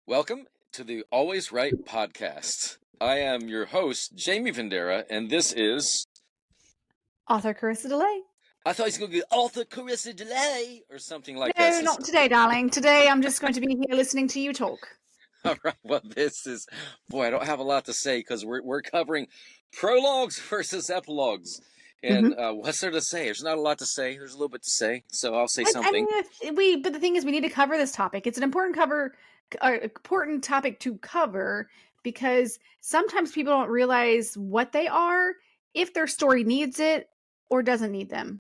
Welcome to the Always Right podcast. I am your host, Jamie Vendera, and this is... Author Carissa DeLay. I thought he was going to get Author Carissa DeLay or something like that. that. No, not today, darling. Today I'm just going to be here listening to you talk. All right, well, this is... Boy, I don't have a lot to say because we're covering Prologues versus Epilogues. And what's there to say? There's not a lot to say. There's a little bit to say, so I'll say something. But the thing is, we need to cover this topic. It's an important topic to cover because sometimes people don't realize what they are, if their story needs it or doesn't need them.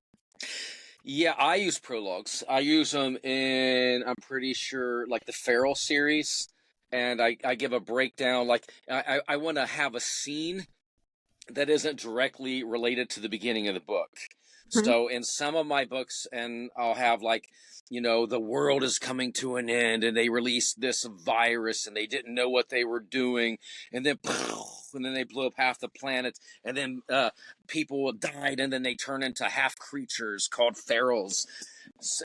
Yeah, I use prologues. I use them in, I'm pretty sure, like the Feral series. And I give a breakdown. Like, I want to have a scene that isn't directly related to the beginning of the book. Mm-hmm. So in some of my books, and I'll have like, the world is coming to an end and they released this virus and they didn't know what they were doing. And then they blew up half the planet. And then people died and then they turn into half creatures called ferals.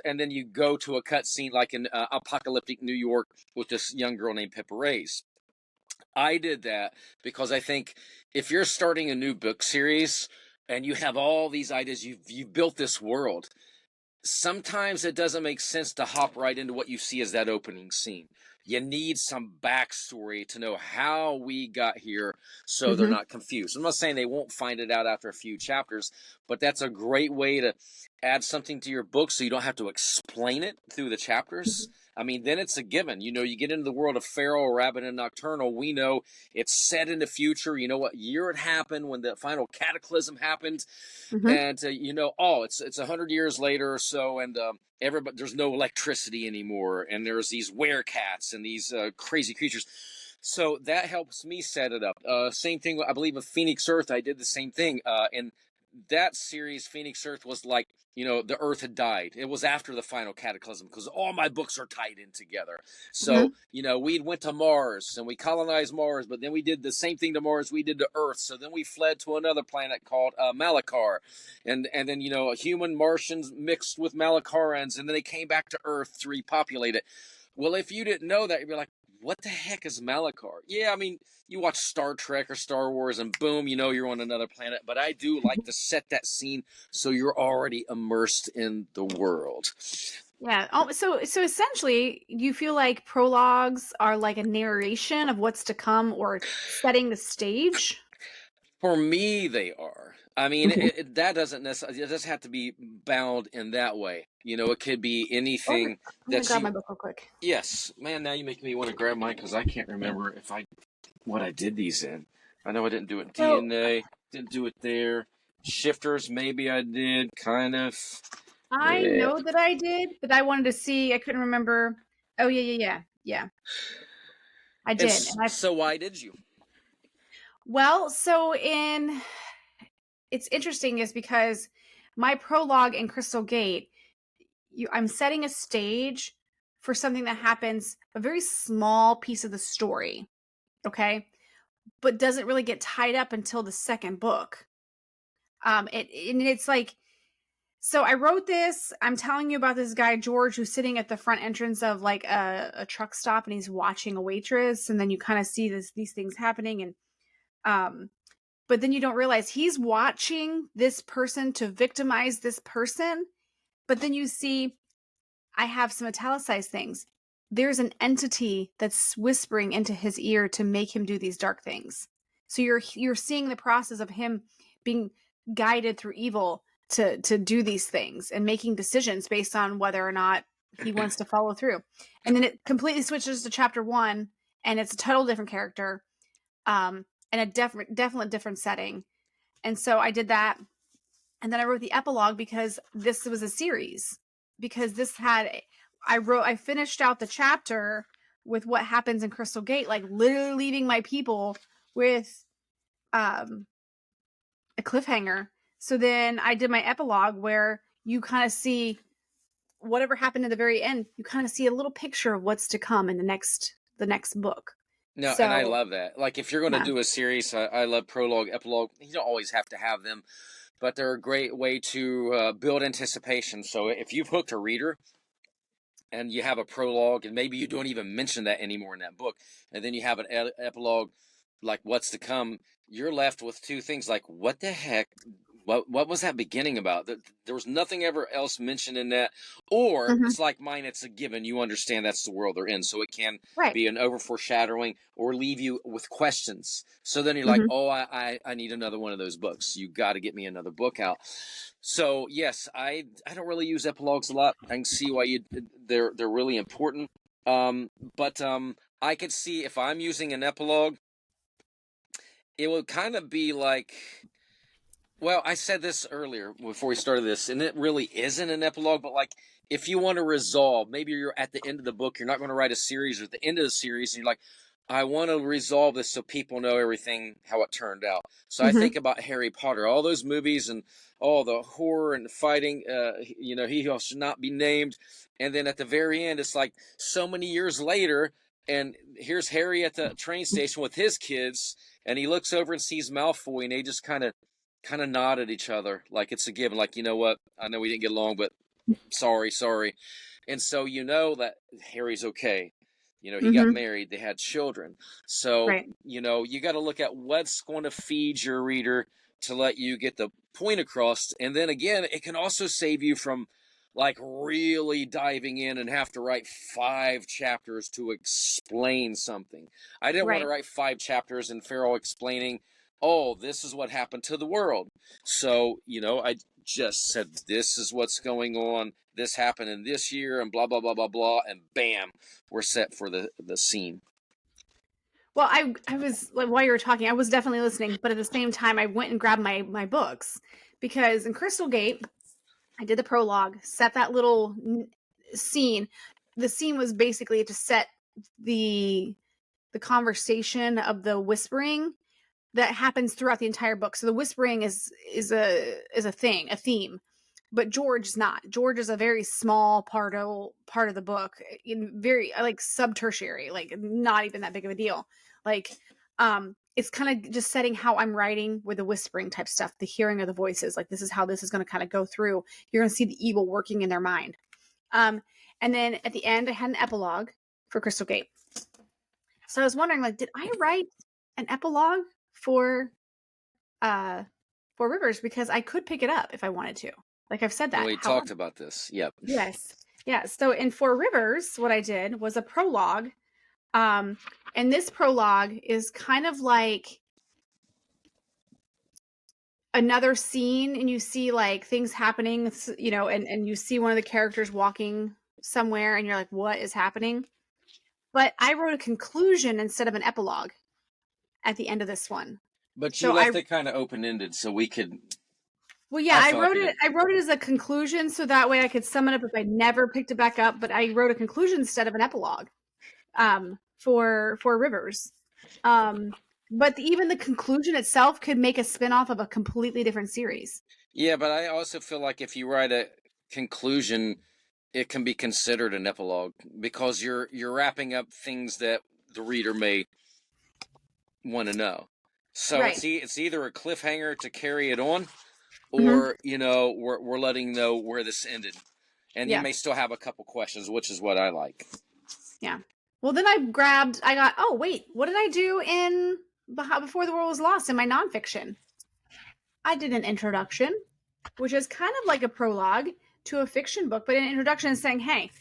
And then you go to a cutscene like in apocalyptic New York with this young girl named Pippa Race. I did that because I think if you're starting a new book series and you have all these ideas, you've built this world, sometimes it doesn't make sense to hop right into what you see as that opening scene. You need some backstory to know how we got here so they're not confused. I'm not saying they won't find it out after a few chapters, but that's a great way to add something to your book so you don't have to explain it through the chapters. I mean, then it's a given. You get into the world of Feral, Rabbit, and Nocturnal. We know it's set in the future. You know what year it happened when the final cataclysm happened. And, it's 100 years later or so, and everybody, there's no electricity anymore. And there's these werecats and these crazy creatures. So that helps me set it up. Same thing, I believe, with Phoenix Earth. I did the same thing. In that series, Phoenix Earth was like, the Earth had died. It was after the final cataclysm because all my books are tied in together. So, we went to Mars and we colonized Mars, but then we did the same thing to Mars we did to Earth. So then we fled to another planet called Malachar. And then, human Martians mixed with Malakarans, and then they came back to Earth to repopulate it. Well, if you didn't know that, you'd be like, what the heck is Malachar? Yeah, I mean, you watch Star Trek or Star Wars and boom, you're on another planet. But I do like to set that scene so you're already immersed in the world. Yeah. Oh, so essentially, you feel like prologues are like a narration of what's to come or setting the stage? For me, they are. I mean, that doesn't necessarily, it doesn't have to be bound in that way. It could be anything. I'm going to grab my book real quick. Yes. Man, now you make me want to grab mine because I can't remember what I did these in. I know I didn't do it in DNA, didn't do it there. Shifters, maybe I did, kind of. I know that I did, but I wanted to see, I couldn't remember. Oh, yeah. I did. So why did you? Well, it's interesting is because my prologue in Crystal Gate, I'm setting a stage for something that happens, a very small piece of the story, okay? But doesn't really get tied up until the second book. It's like, so I wrote this, I'm telling you about this guy, George, who's sitting at the front entrance of like a truck stop and he's watching a waitress. And then you kind of see these things happening. And, but then you don't realize he's watching this person to victimize this person. But then you see, I have some italicized things. There's an entity that's whispering into his ear to make him do these dark things. So you're seeing the process of him being guided through evil to do these things and making decisions based on whether or not he wants to follow through. And then it completely switches to chapter 1 and it's a total different character. And a definite different setting. And so I did that. And then I wrote the epilogue because this was a series. Because I finished out the chapter with what happens in Crystal Gate, like literally leaving my people with a cliffhanger. So then I did my epilogue where you kind of see whatever happened at the very end. You kind of see a little picture of what's to come in the next book. No, and I love that. Like, if you're going to do a series, I love prologue, epilogue. You don't always have to have them, but they're a great way to build anticipation. So if you've hooked a reader and you have a prologue, and maybe you don't even mention that anymore in that book, and then you have an epilogue, like what's to come, you're left with two things, like what the heck, what was that beginning about? There was nothing ever else mentioned in that. Or Mhm. it's like mine, it's a given, you understand that's the world they're in, so it can Right. be an over foreshadowing or leave you with questions. So then you're like, Mhm. oh, I need another one of those books. You got to get me another book out. So yes, I don't really use epilogues a lot. I can see why they're really important. But I could see if I'm using an epilogue, it would kind of be like, well, I said this earlier before we started this, and it really isn't an epilogue, but like if you want to resolve, maybe you're at the end of the book, you're not going to write a series, or at the end of the series, and you're like, I want to resolve this so people know everything, how it turned out. So I Mhm. think about Harry Potter, all those movies and all the horror and fighting, he should not be named. And then at the very end, it's like so many years later, and here's Harry at the train station with his kids, and he looks over and sees Malfoy, and they just kind of nod at each other like it's a given, like, you know what, I know we didn't get along, but sorry. And so you know that Harry's okay. He got Mhm. married, they had children. So Right. you got to look at what's going to feed your reader to let you get the point across. And then again, it can also save you from like really diving in and have to write 5 chapters to explain something. I didn't want to Right. write 5 chapters in Farrell explaining, oh, this is what happened to the world. So I just said, this is what's going on, this happened in this year, and blah blah blah blah blah, and bam, we're set for the scene. Well, I was like, while you were talking, I was definitely listening, but at the same time, I went and grabbed my books because in Crystal Gate, I did the prologue, set that little scene. The scene was basically to set the the conversation of the whispering that happens throughout the entire book. So the whispering is a thing, a theme. But George is not. George is a very small part of the book, in very like subtertiary, like not even that big of a deal. Like it's kind of just setting how I'm writing with the whispering type stuff, the hearing of the voices. Like this is how this is going to kind of go through. You're going to see the evil working in their mind. Um and then at the end I had an epilogue for Crystal Gate. So I was wondering, like, did I write an epilogue for uh for Rivers, because I could pick it up if I wanted to. Like I've said that. We However, talked about this. Yep. yes. Yeah. So in For Rivers, what I did was a prologue. Um, and this prologue is kind of like another scene, and you see like things happening, and you see one of the characters walking somewhere, and you're like, what is happening? But I wrote a conclusion instead of an epilogue at the end of this one. But you So I left it kind of open ended, so we could. Well, yeah, I I felt like wrote we it. did. I wrote it as a conclusion, so that way I could sum it up if I never picked it back up. But I wrote a conclusion instead of an epilogue, for Rivers. Um, but even the conclusion itself could make a spinoff of a completely different series. Yeah, but I also feel like if you write a conclusion, it can be considered an epilogue because you're wrapping up things that the reader may want to know. So Right. it's either a cliffhanger to carry it on, Hmm. or we're letting know where this ended, and you Yeah. may still have a couple questions, which is what I like. Yeah. Well, then I got. Oh wait, what did I do in Before the World Was Lost in my nonfiction? I did an introduction, which is kind of like a prologue to a fiction book, but an introduction is saying, "Hey,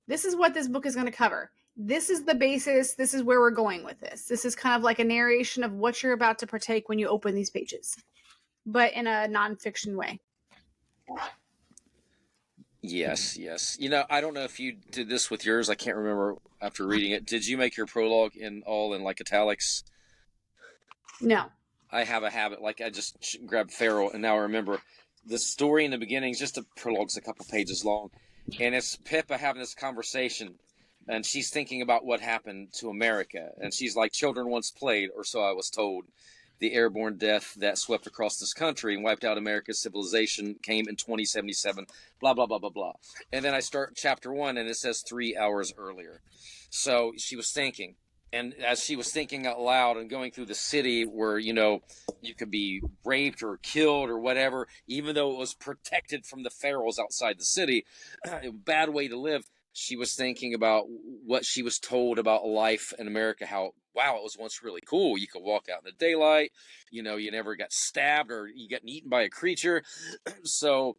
this is what this book is going to cover. This is the basis. This is where we're going with this. This is kind of like a narration of what you're about to partake when you open these pages, but in a nonfiction way." Yes, yes. I don't know if you did this with yours. I can't remember after reading it. Did you make your prologue in like italics? No. I have a habit, like I just grabbed Farrell, and now I remember the story in the beginning is just a prologue's a couple pages long, and it's Pippa having this conversation, and she's thinking about what happened to America, and she's like, children once played, or so I was told. The airborne death that swept across this country and wiped out America's civilization came in 2077, blah, blah, blah, blah, blah. And then I start chapter 1, and it says 3 hours earlier. So she was thinking. And as she was thinking out loud and going through the city where, you could be raped or killed or whatever, even though it was protected from the ferals outside the city, a bad way to live. she was thinking about what she was told about life in America, how, wow, it was once really cool. You could walk out in the daylight, you never got stabbed or you got eaten by a creature. So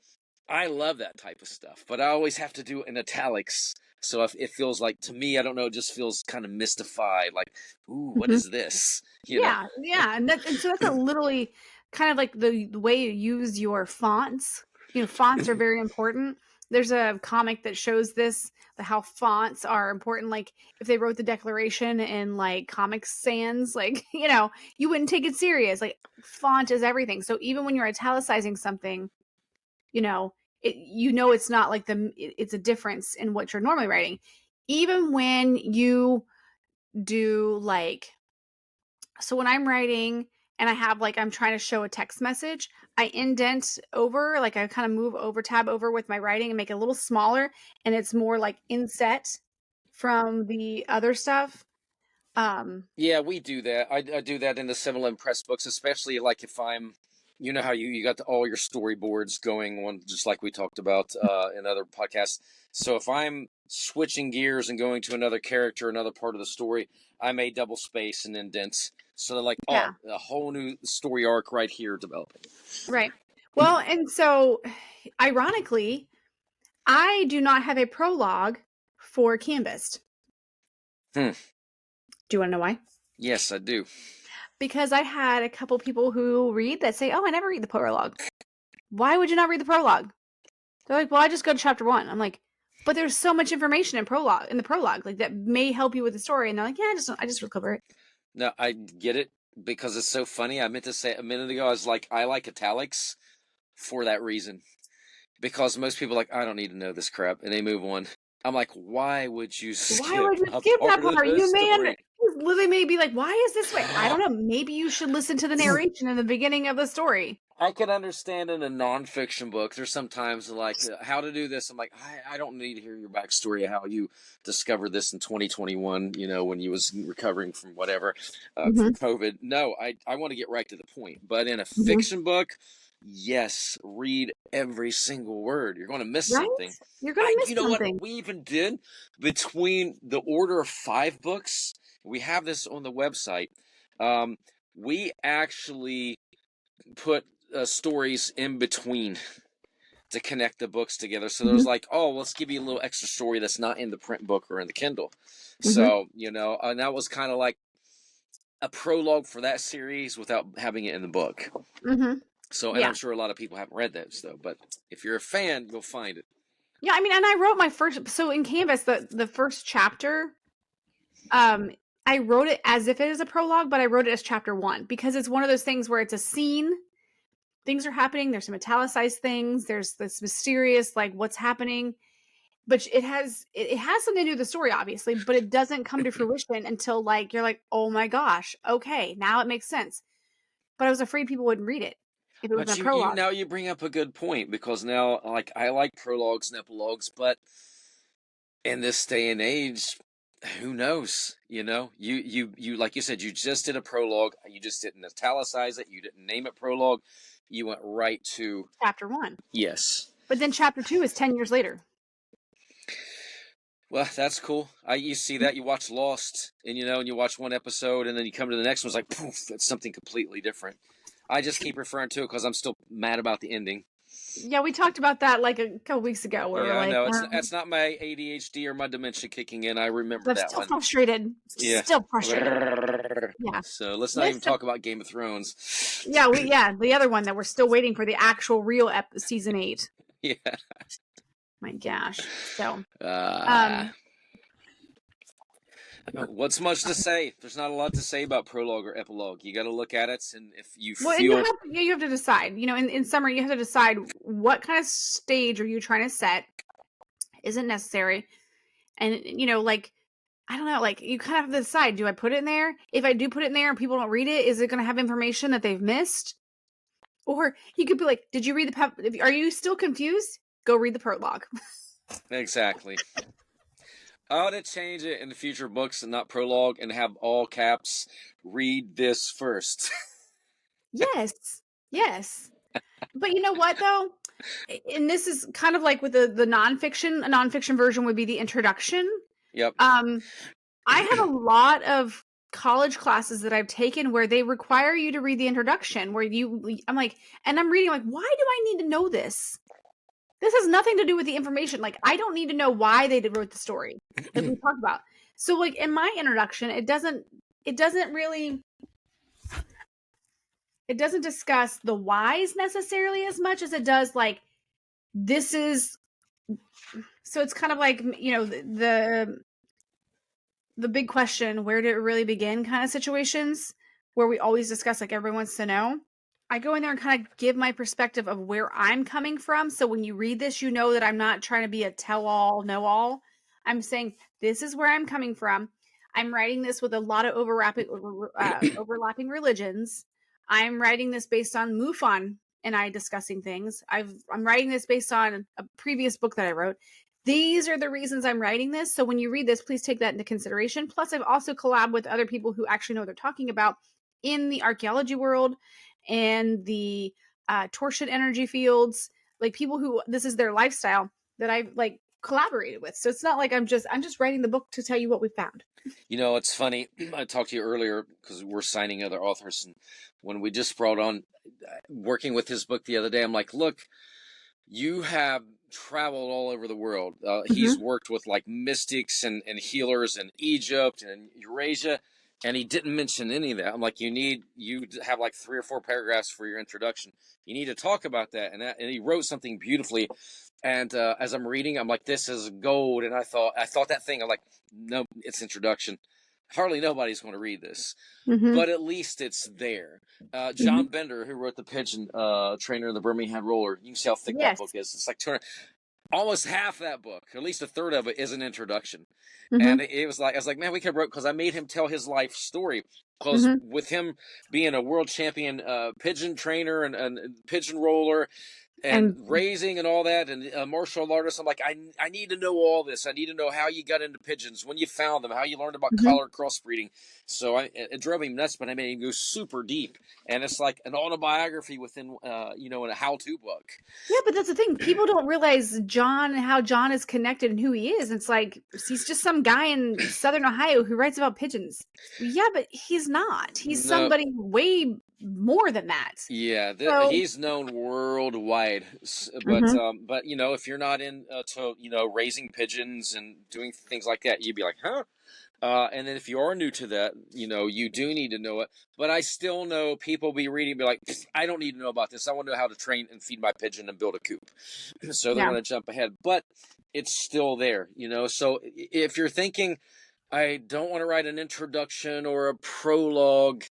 I love that type of stuff, but I always have to do it in italics. So if it feels like, to me, I don't know, it just feels kind of mystified. Like, ooh, what Mhm. is this? Yeah, yeah, and so that's a literally kind of like the way you use your fonts. Fonts are very important. There's a comic that shows this, how fonts are important. Like if they wrote the Declaration in like Comic Sans, like you wouldn't take it serious. Like font is everything. So even when you're italicizing something, you know it's not like it's a difference in what you're normally writing. Even when you do like, so when I'm writing and I have like, I'm trying to show a text message, I indent over, like I kind of move over, tab over with my writing and make it a little smaller, and it's more like inset from the other stuff. Yeah, we do that. I do that in the similar impress books, especially like if I'm, how you got all your storyboards going on, just like we talked about in other podcasts. So if I'm switching gears and going to another character, another part of the story, I may double space and indent. So they're like, oh, Yeah, a whole new story arc right here developing. right. Well, and so ironically, I do not have a prologue for Canvas. Hmm. Do you want to know why? Yes, I do. Because I had a couple people who read that say, "Oh, I never read the prologue." Why would you not read the prologue? They're like, "Well, I just go to chapter 1." I'm like, "But there's so much information in the prologue, like that may help you with the story." And they're like, "Yeah, I just recover it." No, I get it because it's so funny. I meant to say a minute ago, I was like, I like italics for that reason. Because most people are like, I don't need to know this crap, and they move on. I'm like, why would you Why skip would you a skip that part of part? the You may story? literally may be like, "Why is this way?" I don't know. Maybe you should listen to the narration in the beginning of the story. I can understand in a nonfiction book, there's sometimes like how to do this. I'm like, I don't need to hear your backstory of how you discovered this in 2021, when you was recovering from whatever, from Hmm. COVID. No, I want to get right to the point. But in a Hmm. fiction book, yes, read every single word. You're going to miss Right? something. You're gonna miss You know what something. we even did between the order of 5 books? We have this on the website. Um, we actually put stories in between to connect the books together. So there was Hmm. like, oh, let's give you a little extra story that's not in the print book or in the Kindle. Hmm. So, and that was kind of like a prologue for that series without having it in the book. Hmm. So, and Yeah. I'm sure a lot of people haven't read those though, but if you're a fan, you'll find it. Yeah, I mean, and I wrote my first, so in Canvas, the first chapter, um, I wrote it as if it is a prologue, but I wrote it as chapter 1 because it's one of those things where it's a scene, things are happening, there's some italicized things, there's this mysterious, like what's happening, but it has something to do with the story, obviously, but it doesn't come to fruition until like you're like, oh my gosh, okay, now it makes sense. But I was afraid people wouldn't read it if it was in But a you prologue. now you bring up a good point because now like I like prologues and epilogues, but in this day and age, who knows? You like you said, you just did a prologue. You just didn't italicize it. You didn't name it prologue. You went right to Chapter 1. yes. But then chapter 2 is 10 years later. Well, that's cool. You see that you watch Lost, and and you watch one episode, and then you come to the next one. It's like poof, it's something completely different. I just keep referring to it because I'm still mad about the ending. Yeah, we talked about that like a couple weeks ago where we're Yeah, I like, know it's not my ADHD or my dementia kicking in. I remember I'm that still one. frustrated. Yeah. Still frustrated. Yeah. So let's not even Listen. talk about Game of Thrones. Yeah, the other one that we're still waiting for the actual real season 8. Yeah. My gosh. So, Uh, um what's much to say? There's not a lot to say about prologue or epilogue. You got to look at it, and if you well, and you feel have you have to decide. In summary, you have to decide what kind of stage are you trying to set. Isn't necessary. And like I don't know, like you kind of have to decide, do I put it in there? If I do put it in there and people don't read it, is it going to have information that they've missed? Or you could be like, did you read are you still confused? Go read the prologue. exactly, I ought to change it in the future books and not prologue, and have all caps. Read this first. Yes. Yes. But you know what though? And this is kind of like with the nonfiction. A nonfiction version would be the introduction. Yep. Um, I have a lot of college classes that I've taken where they require you to read the introduction. I'm like, and I'm reading like, why do I need to know this? This has nothing to do with the information. Like, I don't need to know why they wrote the story, like we talked about. So, like in my introduction, it doesn't really, it doesn't discuss the whys necessarily as much as it does like this is. So it's kind of like the big question, where did it really begin kind of situations where we always discuss like everyone wants to know. I go in there and kind of give my perspective of where I'm coming from. So when you read this, you know that I'm not trying to be a tell-all, know-all. I'm saying this is where I'm coming from. I'm writing this with a lot of overlapping religions. I'm writing this based on MUFON and I discussing things. I'm writing this based on a previous book that I wrote. These are the reasons I'm writing this. So when you read this, please take that into consideration. Plus, I've also collabed with other people who actually know what they're talking about in the archaeology world and the torsion energy fields, like people who this is their lifestyle that I've like collaborated with. So it's not like I'm just writing the book to tell you what we found. You know, it's funny. I talked to you earlier because we're signing other authors, and when we just brought on working with his book the other day, I'm like, look, you have traveled all over the world. He's worked with like mystics and healers in Egypt and Eurasia, and he didn't mention any of that. I'm like, you have like 3 or 4 paragraphs for your introduction. You need to talk about that. And he wrote something beautifully. And as I'm reading, I'm like, this is gold. And I thought that thing. I'm like, no, it's introduction. Hardly nobody's going to read this, but at least it's there. John Bender, who wrote the Pigeon Trainer and the Birmingham Roller, you can see how thick that book is. It's like 200. Almost half that book, or at least a third of it, is an introduction. And it was like, I was like, man, we could have wrote, because I made him tell his life story. Because with him being a world champion pigeon trainer and pigeon roller, and raising and all that, and martial artist, I'm like, I need to know all this. I need to know how you got into pigeons, when you found them, how you learned about collar crossbreeding. So it drove him nuts, but I made him go super deep, and it's like an autobiography within, in a how-to book. Yeah, but that's the thing. People don't realize John and how John is connected and who he is. It's like he's just some guy in Southern Ohio who writes about pigeons. Yeah, but he's not. He's somebody way more than that. Yeah, he's known worldwide, but if you're not to raising pigeons and doing things like that, you'd be like, huh? And then if you are new to that, you do need to know it. But I still know people be reading and be like, I don't need to know about this. I want to know how to train and feed my pigeon and build a coop. So they're going to jump ahead. But it's still there, So if you're thinking, I don't want to write an introduction or a prologue,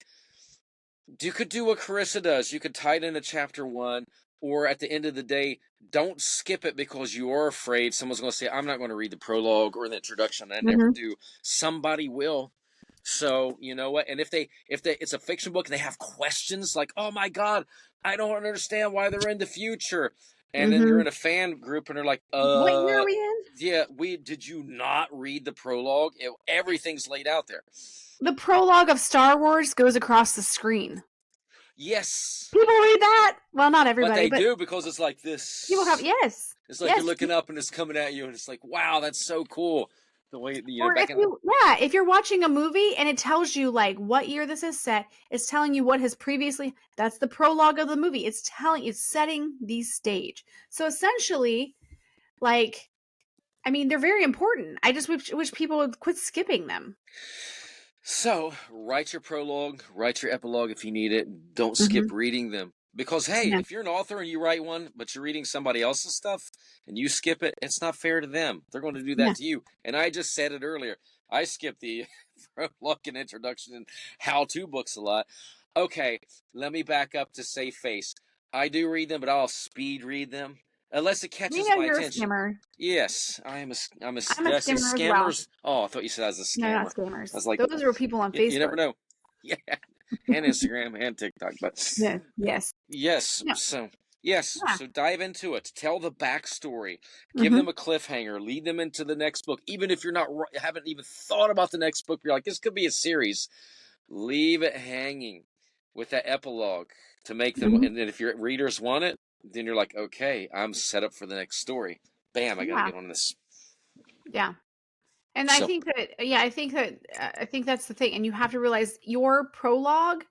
you could do what Carissa does. You could tie it into chapter 1, or at the end of the day, don't skip it because you are afraid someone's going to say, I'm not going to read the prologue or the introduction. I never do. Somebody will. So, you know what? And if it's a fiction book and they have questions like, oh my God, I don't understand why they're in the future. And then you're in a fan group and they're like, what year are we in? Yeah, did you not read the prologue? Everything's laid out there. The prologue of Star Wars goes across the screen. Yes. People read that. Well, not everybody. But they do, because it's like this. People have, yes. It's like you're looking up and it's coming at you and it's like, wow, that's so cool. The way, if you're watching a movie and it tells you like what year this is set, it's telling you what has previously, that's the prologue of the movie. It's setting the stage. So essentially, like, I mean, they're very important. I just wish people would quit skipping them. So, write your prologue, write your epilogue if you need it. Don't skip reading them. Because, hey, if you're an author and you write one, but you're reading somebody else's stuff and you skip it, it's not fair to them. They're going to do that to you. And I just said it earlier. I skip the prologue and introduction and how-to books a lot. Okay, let me back up to save face. I do read them, but I'll speed read them. Unless it catches my attention. You're a skimmer. Yes, I'm a skimmer as well. Oh, I thought you said I was a scammer. No, not scammers. I was like, those are people on Facebook. You never know. Yeah, and Instagram and TikTok, but yes. Yeah. So dive into it. Tell the backstory. Give them a cliffhanger. Lead them into the next book. Even if you're haven't even thought about the next book, you're like, this could be a series. Leave it hanging with that epilogue. to make them. Mhm. And then if your readers want it, then you're like, okay, I'm set up for the next story. Bam, I got to Yeah. get on this. Yeah. And I So think that, yeah, I think that's the thing. And you have to realize your prologue,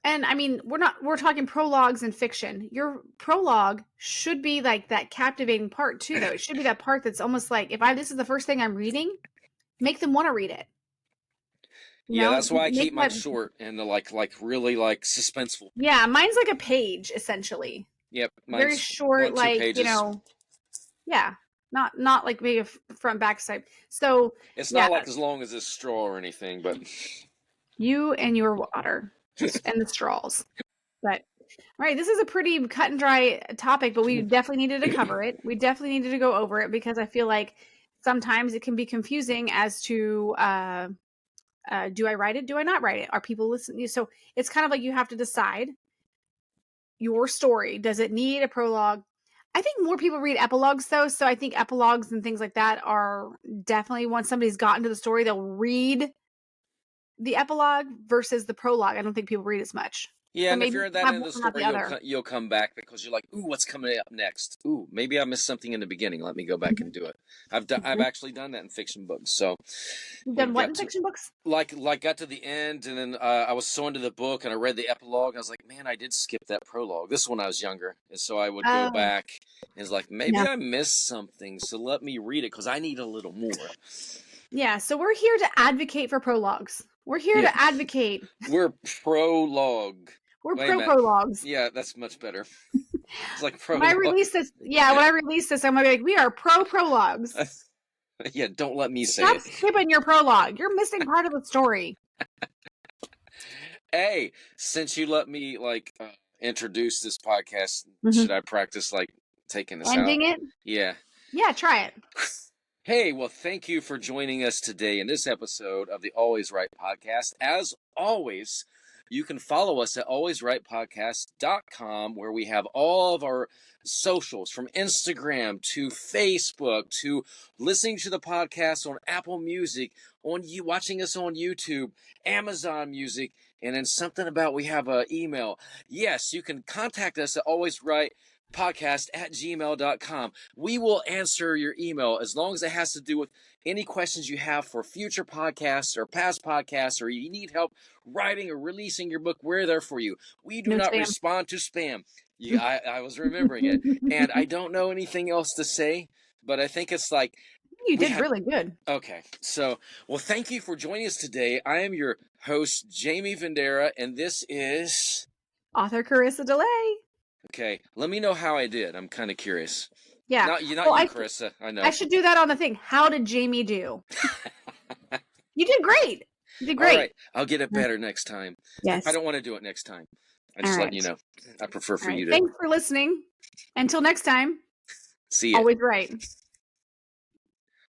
and I mean, we're talking prologues in fiction. Your prologue should be like that captivating part too, though. It should be that part that's almost like, this is the first thing I'm reading, make them want to read it. You yeah, know, that's why I make keep mine that, short and like really like suspenseful. yeah, mine's like a page essentially. Yep, Very mine's short, one, two like, pages. yeah. Not like maybe a front back type. So It's yeah, not like as long as this straw or anything, but you and your water, just and the straws. But all right, this is a pretty cut and dry topic, but we definitely needed to cover it. We definitely needed to go over it because I feel like sometimes it can be confusing as to do I write it? Do I not write it? Are people listening? So it's kind of like you have to decide your story. Does it need a prologue? I think more people read epilogues though. So I think epilogues and things like that are definitely, once somebody's gotten to the story, they'll read the epilogue versus the prologue. I don't think people read as much. yeah, So and if maybe you're at that have end one of the and not the story, other. you'll come back because you're like, ooh, what's coming up next? Ooh, maybe I missed something in the beginning. Let me go back and do it. I've actually done that in fiction books. So, You've you know, done what in fiction books? got to the end, and then I was so into the book, and I read the epilogue. And I was like, man, I did skip that prologue. This is when I was younger, and so I would go Oh, back and it's like, maybe yeah. I missed something, so let me read it because I need a little more. Yeah. So we're here to advocate for prologues. We're here Yeah, to advocate. we're prologue. We're Wait a pro minute. prologues. Yeah, that's much better. It's like When I prologue. release this, when I release this, I'm gonna be like, we are pro prologues. Yeah, don't let me say Stop it. skipping your prologue. You're missing part of the story. Hey, since you let me introduce this podcast, Mhm. should I practice like taking this out? Ending it? Yeah. Yeah, try it. Hey, well, thank you for joining us today in this episode of the Always Right Podcast. As always, you can follow us at alwaysrightpodcast.com, where we have all of our socials from Instagram to Facebook to listening to the podcast on Apple Music, on you watching us on YouTube, Amazon Music, and then something about we have an email. Yes, you can contact us at alwaysrightpodcast@gmail.com. We will answer your email as long as it has to do with any questions you have for future podcasts or past podcasts, or you need help writing or releasing your book. We're there for you. We do No not spam. respond to spam. Yeah, I was remembering it. And I don't know anything else to say, but I think it's like You we did have. really good. Okay, so, well, thank you for joining us today. I am your host, Jamie Vendera, and this is. Author Carissa DeLay. Okay, let me know how I did. I'm kind of curious. Yeah. Not you, Well, Carissa. I know. I should do that on the thing. How did Jamie do? You did great. You did All great. right, I'll get it better next time. Yes. I don't want to do it next time. I All just right. letting you know. I prefer All for right. you to Thanks for listening. Until next time, see it. always right.